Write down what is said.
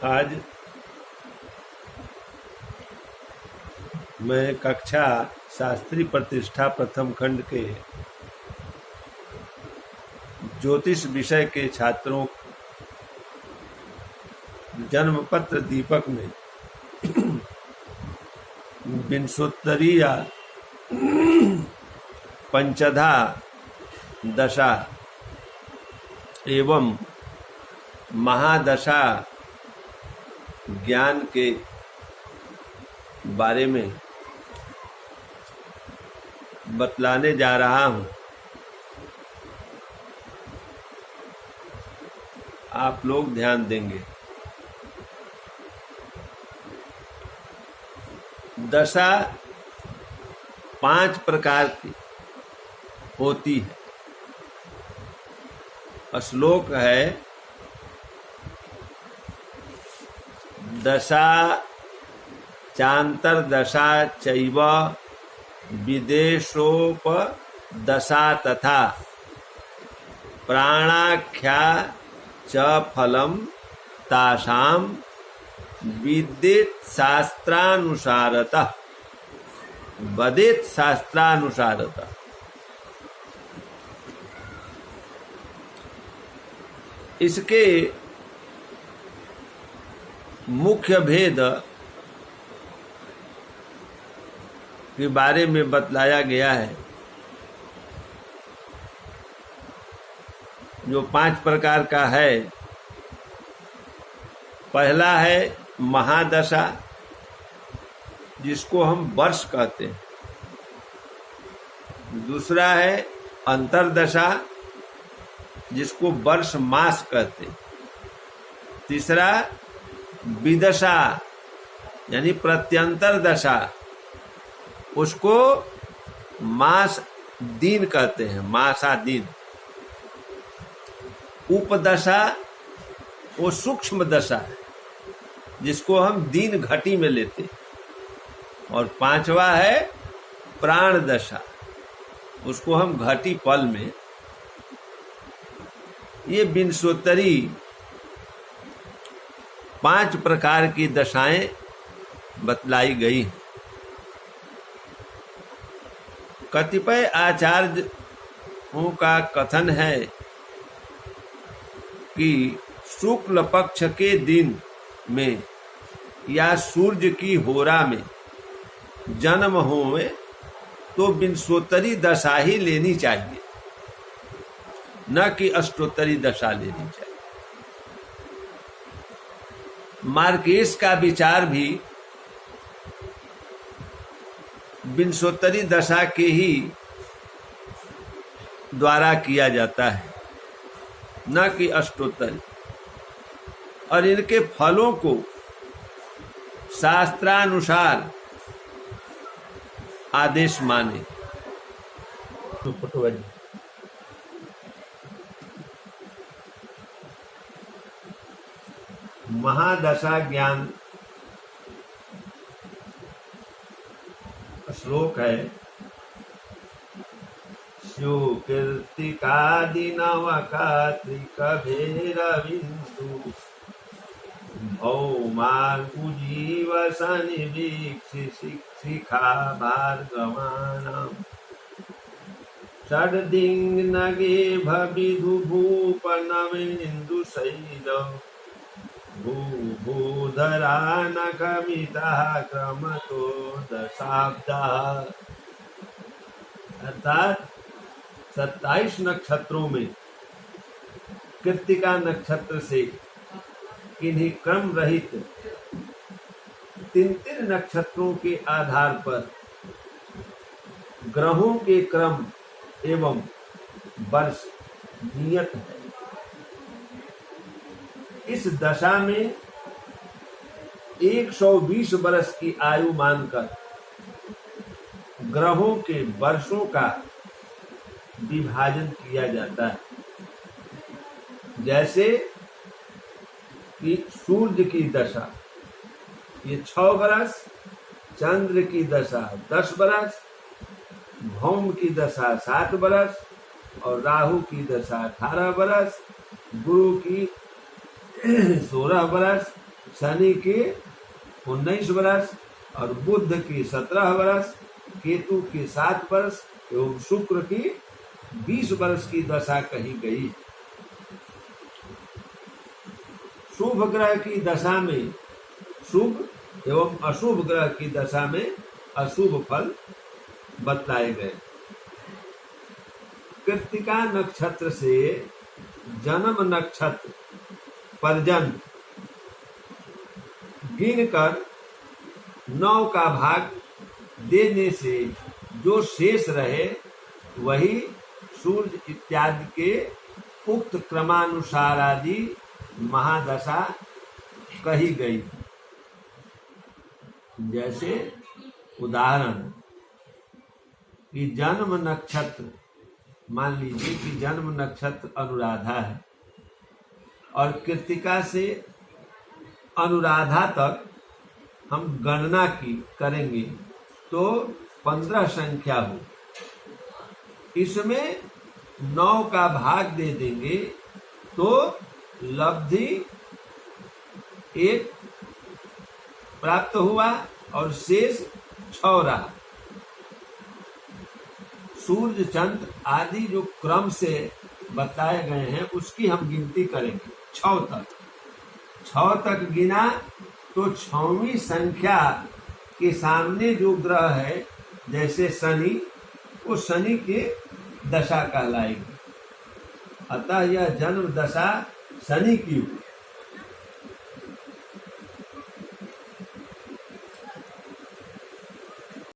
आज मैं कक्षा शास्त्री प्रतिष्ठा प्रथम खंड के ज्योतिष विषय के छात्रों जन्मपत्र दीपक में विंशोत्तरी या पंचधा दशा एवं महादशा ज्ञान के बारे में बतलाने जा रहा हूं। आप लोग ध्यान देंगे। दशा 5 प्रकार की होती है। श्लोक है दशा चांतरदशा चैव विदेशोपदशा तथा प्राणाख्या च फलम तासाम विदित शास्त्रानुसारतः वदित शास्त्रानुसारतः। इसके मुख्य भेद के बारे में बतलाया गया है। जो 5 प्रकार का है, पहला है महादशा, जिसको हम वर्ष कहते हैं। दूसरा है अंतरदशा, जिसको वर्ष मास कहते हैं। तीसरा विदशा यानी प्रत्यंतर दशा, उसको मास दिन कहते हैं, मासा दिन। उपदशा वो सूक्ष्म दशा है, जिसको हम दिन घटी में लेते हैं। और 5वां है प्राण दशा, उसको हम घटी पल में। ये विंशोत्तरी 5 प्रकार की दशाएं बतलाई गई हैं। कतिपय आचार्यों का कथन है कि शुक्ल पक्ष के दिन में या सूर्य की होरा में जन्म होवे तो विंशोत्तरी दशा ही लेनी चाहिए, न कि अष्टोत्तरी दशा लेनी चाहिए। मार्केस का विचार भी विंशोत्तरी दशा के ही द्वारा किया जाता है, न कि अष्टोत्तरी। और इनके फलों को शास्त्रानुसार आदेश माने। महादशा ज्ञान श्लोक है सुकीर्तिकादि नवकात्रिकभेरविन्दु भौमार्गुजीव सन्निवीक्षि शिखा भार्गवाणाम् षड्दिङ्नगे भविधु भूपनवेन्दुशैल भूभूधरा नखमितः क्रमतो दशाब्दः। अर्थात 27 नक्षत्रों में कृत्तिका नक्षत्र से इन्हीं क्रम रहित 3 नक्षत्रों के आधार पर ग्रहों के क्रम एवं वर्ष नियत है। इस दशा में 120 वर्ष की आयु मानकर ग्रहों के वर्षों का विभाजन किया जाता है। जैसे कि सूर्य की दशा ये 6 वर्ष, चंद्र की दशा 10 वर्ष, भौम की दशा 7 वर्ष और राहु की दशा 18 वर्ष, गुरु की 16 वर्ष, शनि के 19 वर्ष और बुध के 17 वर्ष, केतु के 7 वर्ष एवं शुक्र की 20 वर्ष की दशा कही गई। शुभ ग्रह की दशा में शुभ एवं अशुभ ग्रह की दशा में अशुभ फल बतलाए गए। कृत्तिका नक्षत्र से जन्म नक्षत्र पर्यंत गिनकर 9 का भाग देने से जो शेष रहे वही सूर्य इत्यादि के उक्त क्रमानुसार आदि महादशा कही गई। जैसे उदाहरण कि जन्म नक्षत्र, मान लीजिए कि जन्म नक्षत्र अनुराधा है और कृत्तिका से अनुराधा तक हम गणना की करेंगे तो 15 संख्या हो, इसमें 9 का भाग दे देंगे तो लब्धि 1 प्राप्त हुआ और शेष 6 रहा। सूर्य चंद्र आदि जो क्रम से बताए गए हैं उसकी हम गिनती करेंगे 6 तक गिना तो 6वीं संख्या के सामने जो ग्रह है जैसे शनि, वो शनि के दशा कहलाएगी। अतः यह जन्म दशा शनि की हुई।